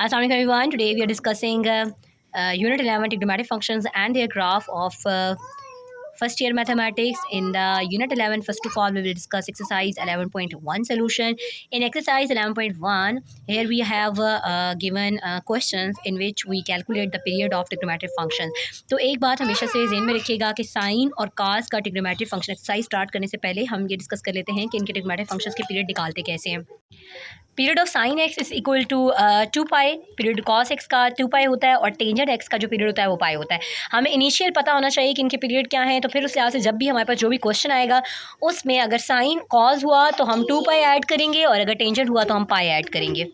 Assalamu alaikum everyone. Today we are discussing Unit 11 trigonometric functions and their graph of first year mathematics. In the Unit 11, first of all, we will discuss exercise 11.1 solution. In exercise 11.1, here we have given questions in which we calculate the period of trigonometric functions. तो एक बात हमेशा से ज़हन में रखिएगा कि sign और कास का ट्रिग्नोमेट्रिक फंक्शन एक्सरसाइज स्टार्ट करने से पहले हम ये डिस्कस कर लेते हैं कि इनके ट्रिग्नोमेट्रिक फंक्शंस के पीरियड निकालते कैसे हैं। Period of sine x is equal to 2 pi, period cos x का 2 पाई होता है और टेंजेंट एक्स का जो पीरियड होता है वो पाई होता है। हमें इनिशियल पता होना चाहिए कि इनके पीरियड क्या हैं, तो फिर उस लिहाज से जब भी हमारे पास जो भी क्वेश्चन आएगा उसमें अगर साइन कॉस हुआ तो हम 2 पाई ऐड करेंगे और अगर टेंजेंट हुआ तो हम पाई ऐड करेंगे।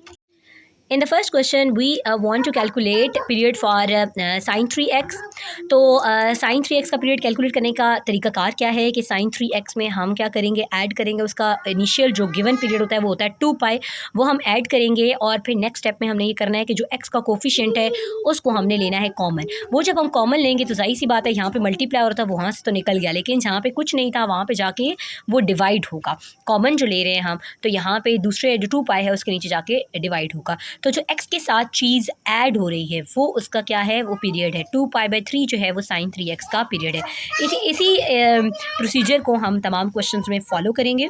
In the first question, we want to calculate period for sin 3x. तो sin 3x का पीरियड कैलकुलेट करने का तरीकाकार क्या है कि sin 3x में हम क्या करेंगे, ऐड करेंगे उसका इनिशियल जो गिवन पीरियड होता है वो होता है 2 पाई, वो हम ऐड करेंगे और फिर नेक्स्ट स्टेप में हमने ये करना है कि जो x का कोफिशिएंट है उसको हमने लेना है कॉमन। वो जब हम कॉमन लेंगे तो जाहिर सी बात है यहाँ पे मल्टीप्लाई हो रहा था वहाँ से तो निकल गया, लेकिन जहाँ पे कुछ नहीं था वहाँ पे जाके वो डिवाइड होगा। कॉमन जो ले रहे हैं हम तो यहाँ पे दूसरे जो 2 पाई है उसके नीचे जाके डिवाइड होगा। तो जो x के साथ चीज़ ऐड हो रही है वो उसका क्या है, वो पीरियड है 2 पाई बाई 3 जो है वो sin 3x का पीरियड है। इसी प्रोसीजर को हम तमाम क्वेश्चंस में फॉलो करेंगे।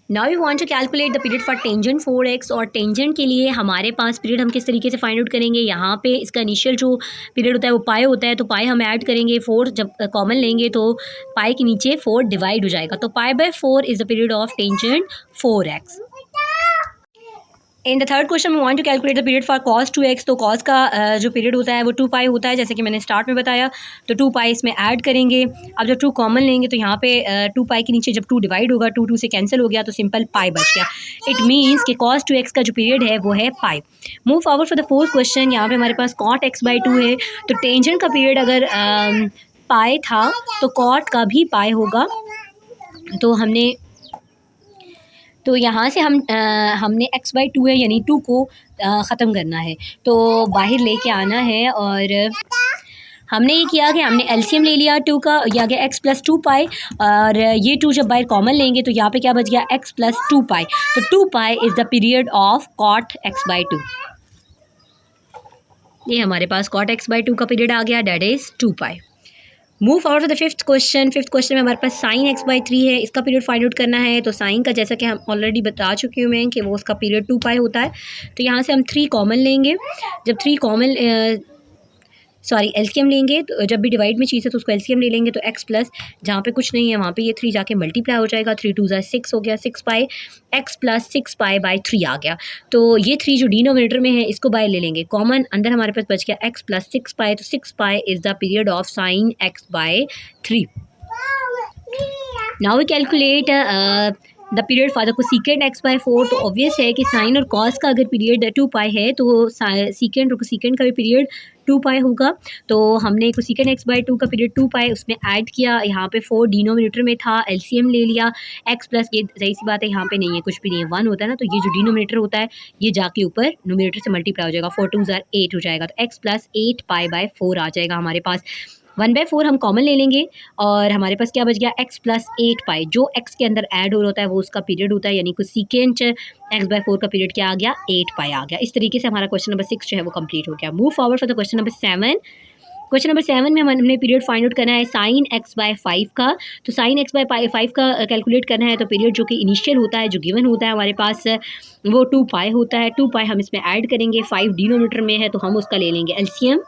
Now we want to calculate the period for tangent 4x, और टेंजेंट के लिए हमारे पास पीरियड हम किस तरीके से फाइंड आउट करेंगे। यहाँ पे इसका इनिशियल जो पीरियड होता है वो पाई होता है, तो पाई हम ऐड करेंगे 4, जब कॉमन लेंगे तो पाई के नीचे 4 डिवाइड हो जाएगा, तो pi by 4 is the period of tangent 4x। In the third question we want to calculate the period for cos 2x, तो cos का जो पीरियड होता है वो 2 पाई होता है, जैसे कि मैंने स्टार्ट में बताया। तो 2 पाई इसमें ऐड करेंगे। अब जब 2 कॉमन लेंगे तो यहाँ पे 2 पाई के नीचे जब 2 डिवाइड होगा 2 2 से कैंसिल हो गया तो सिंपल पाई बच गया। इट मीन्स कि cos 2x का जो पीरियड है वो है pi. Move forward for the fourth question. यहाँ पे हमारे पास cot x बाई 2 है, तो टेंजेंट का पीरियड अगर पाई था तो cot का भी पाई होगा। तो यहाँ से हमने x बाई 2 है यानी 2 को ख़त्म करना है, तो बाहर लेके आना है। और हमने ये किया कि हमने एलसीएम ले लिया 2 का, ये आ गया x प्लस 2 पाई, और ये 2 जब बाहर कॉमन लेंगे तो यहाँ पे क्या बच गया, x प्लस 2 पाई। तो 2 pi is the period of cot x by 2। ये हमारे पास cot x बाई 2 का पीरियड आ गया, that is 2 pi. Move forward to the fifth question. Fifth question में हमारे पास साइन x बाई 3 है, इसका पीरियड फाइंड आउट करना है। तो साइन का जैसा कि हम ऑलरेडी बता चुके हुए हैं कि वो उसका पीरियड 2 पाई होता है, तो यहाँ से हम 3 कॉमन लेंगे। जब 3 कॉमन एलसीएम लेंगे, तो जब भी डिवाइड में चीज़ है तो उसको एलसीएम ले लेंगे, तो x प्लस जहाँ पे कुछ नहीं है वहाँ पे ये 3 जाके मल्टीप्लाई हो जाएगा, 3 2 6 हो गया, 6 पाई, x प्लस 6 पाई बाई 3 आ गया। तो ये 3 जो डिनोमिनेटर में है इसको बाय ले लेंगे, कॉमन अंदर हमारे पास बच गया x प्लस 6 पाई, तो 6 pi is the period of sine x by 3। Now we calculate the period for the cosecant x by 4। तो ऑब्वियस है कि साइन और कॉस का अगर पीरियड 2 पाई है तो सीकेंट और कोसेकेंट का भी पीरियड 2 पाई होगा। तो हमने कोसेकेंट x बाई 2 का पीरियड 2 पाई उसमें ऐड किया, यहाँ पे 4 डिनोमिनेटर में था, एलसीएम ले लिया, x प्लस ये सही सी बात है यहाँ पे नहीं है, कुछ भी नहीं है, 1 होता है ना, तो ये जो डिनोमिनेटर होता है ये जाके ऊपर नोमिनेटर से मल्टीप्लाई हो जाएगा, 4 2 8 हो जाएगा, तो x प्लस 8 पाई बाई 4 आ जाएगा हमारे पास। 1/4 हम कॉमन ले लेंगे और हमारे पास क्या बच गया, x प्लस 8 पाई, जो x के अंदर ऐड हो रहा होता है वो उसका पीरियड होता है, यानी कोसेकेंट x बाई 4 का पीरियड क्या आ गया, 8 पाई आ गया। इस तरीके से हमारा क्वेश्चन नंबर 6 जो है वो कंप्लीट हो गया। Move forward for the question number 7। Question number 7 में हमने पीरियड फाइंड आउट करना है साइन x बाई 5 का। तो साइन x बाई 5 का कैलकुलेट करना है, तो पीरियड जो कि इनिशियल होता है, जो गिवन होता है हमारे पास, वो 2 पाई होता है। 2 पाई हम इसमें ऐड करेंगे, 5 डिनोमिनेटर में है तो हम उसका ले लेंगे एलसीएम।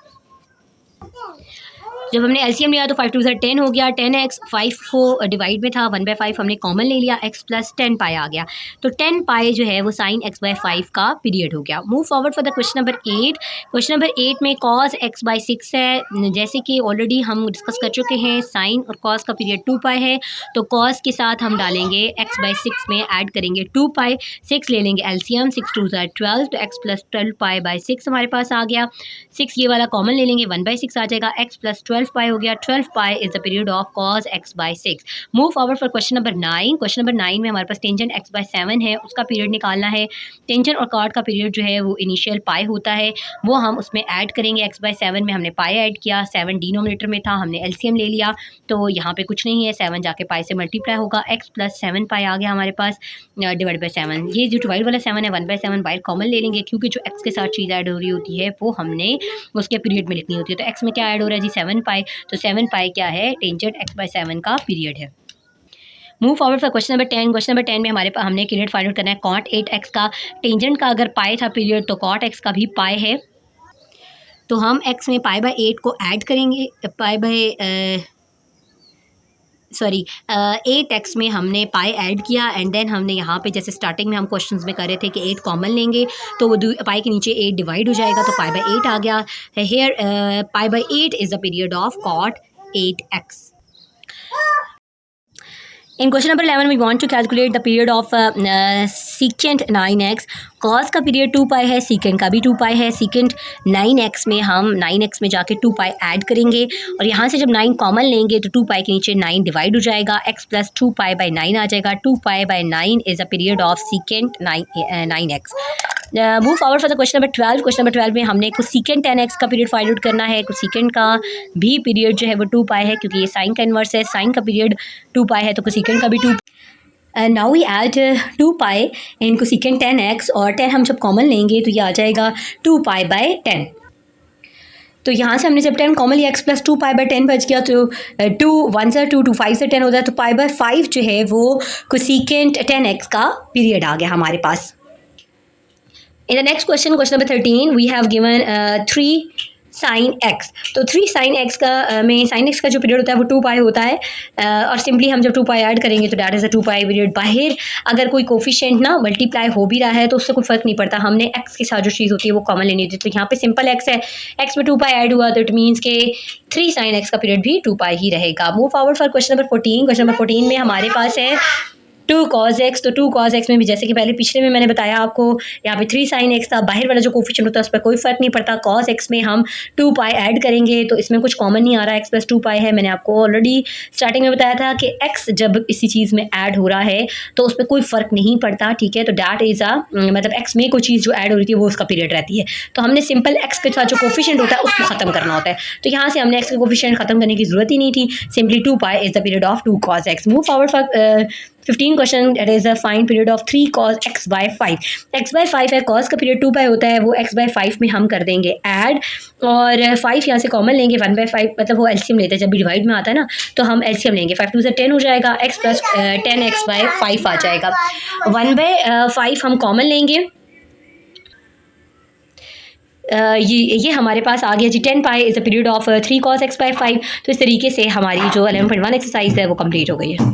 जब हमने एलसीएम लिया तो 5 2 10 हो गया, 10x 5 को डिवाइड में था, 1/5 हमने कॉमन ले लिया, x प्लस 10 पाई आ गया। तो 10 पाई जो है वो साइन x बाई 5 का पीरियड हो गया। Move forward for the question number 8। Question number 8 में cos x बाई 6 है, जैसे कि ऑलरेडी हम डिस्कस कर चुके हैं, साइन और cos का पीरियड 2 पाई है, तो cos के साथ हम डालेंगे x बाई 6 में ऐड करेंगे 2 पाई, 6 ले लेंगे एलसीएम, 6 2 12, तो x प्लस 12 पाई बाई 6 हमारे पास आ गया। 6 ये वाला कॉमन ले लेंगे, 1/6 आ जाएगा, x प्लस 12 12 पाई हो गया। 12 pi is the period of cos x by 6। Move forward for question number 9। Question number 9 में हमारे पास टेंजेंट एक्स बाय 7 है, उसका पीरियड निकालना है। टेंजेंट और कॉट का पीरियड जो है वो इनिशियल पाई होता है, वो हम उसमें ऐड करेंगे। एक्स बाय 7 में हमने पाई ऐड किया, 7 डिनोमिनेटर में था, हमने एलसीएम ले लिया, तो यहाँ पे कुछ नहीं है, 7 जाके पाई से मल्टीप्लाई होगा, एक्स प्लस 7 पाई आ गया हमारे पास डिवाइड बाय 7। ये जो डिवाइड वाला 7 है 1/7 बाहर कॉमन ले लेंगे, क्योंकि जो एक्स के साथ चीज़ ऐड हो रही होती है वो हमने उसके पीरियड में लिखनी होती है। तो एक्स में क्या ऐड हो रहा है जी 7 पाई, तो 7 पाई क्या है, टेंजेंट एक्स बाय 7 का पीरियड है। Move forward for question number 10। Question number 10 में हमारे पास हमने पीरियड फाइंड आउट करना है कॉट 8x का। टेंजेंट का अगर पाई था पीरियड, तो कॉट x का भी पाई है, तो हम x में पाई बाय 8 को ऐड करेंगे। पाई बाय 8x में हमने पाई ऐड किया एंड देन हमने यहाँ पे जैसे स्टार्टिंग में हम क्वेश्चंस में कर रहे थे कि 8 कॉमन लेंगे, तो वो पाई के नीचे 8 डिवाइड हो जाएगा, तो पाई बाय 8 आ गया। Here pi by 8 is the period of cot 8x। In question number 11, we want to calculate the period of secant 9x. cos का पीरियड 2 पाई है, secant का भी 2 पाई है। secant 9x में हम 9x में जाके 2 पाई ऐड करेंगे, और यहाँ से जब 9 कॉमन लेंगे तो 2 पाई के नीचे 9 डिवाइड हो जाएगा, x प्लस 2 पाई बाई 9 आ जाएगा। 2 pi by 9 is a period of secant 9x। Move forward for the question number 12। Question number 12 में हमने कुछ secant 10x का पीरियड फाइंड आउट करना है। कुछ secant का भी पीरियड जो है वो 2 पाई है, क्योंकि ये साइन का इन्वर्स है। साइन का पीरियड 2 पाई है, तो secant का भी 2। Now we add 2 pi in secant 10x, और 10 हम जब कॉमन लेंगे तो ये आ जाएगा 2 पाई बाय 10। तो यहाँ से हमने जब 10 कॉमन लिया, x प्लस 2 पाई बाय 10 बच गया, तो 2 1 से 2 5 से 10 हो जाए, तो पाई बाय 5 जो है वो secant 10x का पीरियड आ गया हमारे पास। In the next question, question number 13, we have given 3 sin x। तो 3 sin x का में sin x का जो पीरियड होता है वो 2 पाई होता है, और सिंपली हम जब 2 पाई ऐड करेंगे तो that is a 2 pi period. बाहर अगर कोई कोफिशिएंट ना मल्टीप्लाई हो भी रहा है तो उससे कोई फ़र्क नहीं पड़ता, हमने x के साथ जो चीज़ होती है वो कॉमन लेनी होती है। तो यहाँ पे सिंपल x है, x में 2 पाई ऐड हुआ, तो इट मीन्स के 3 sin x का पीरियड भी 2 पाई ही रहेगा। Move forward for question number 14। Question number 14 में हमारे पास है 2 cos x। तो 2 cos x में भी जैसे कि पहले पिछले में मैंने बताया आपको, यहाँ पे 3 sin x था, बाहर वाला जो कोफिशिएंट होता है उस पर कोई फ़र्क नहीं पड़ता। cos x में हम 2 पाई ऐड करेंगे, तो इसमें कुछ कॉमन नहीं आ रहा है, x प्लस 2 पाई है। मैंने आपको ऑलरेडी स्टार्टिंग में बताया था कि x जब इसी चीज़ में ऐड हो रहा है तो उस पर कोई फ़र्क नहीं पड़ता, ठीक है। तो डैट इज़ मतलब x में कोई चीज़ जो ऐड हो रही थी वो उसका पीरियड रहती है, तो हमने सिंपल x के साथ जो कोफिशिएंट होता है उसको ख़त्म करना होता है। तो यहाँ से हमने x के कोफिशिएंट ख़त्म करने की ज़रूरत ही नहीं थी, simply 2 pi is the period of 2 cos x। Move forward for 15 question, that is the find period of 3 cos x by 5। x by 5 है, cos का पीरियड 2 पाई होता है, वो x बाय 5 में हम कर देंगे ऐड, और 5 यहाँ से कॉमन लेंगे। 1/5 मतलब वो एलसीएम लेते हैं, जब भी डिवाइड में आता है ना तो हम एलसीएम लेंगे। 5 2 से 10 हो जाएगा, x प्लस 10x बाय 5 आ जाएगा। 1/5 हम कॉमन लेंगे, ये हमारे पास आ गया जी 10 pi is the period of 3 cos x by 5। तो इस तरीके से हमारी जो 11.1 एक्सरसाइज है वो कंप्लीट हो गई है।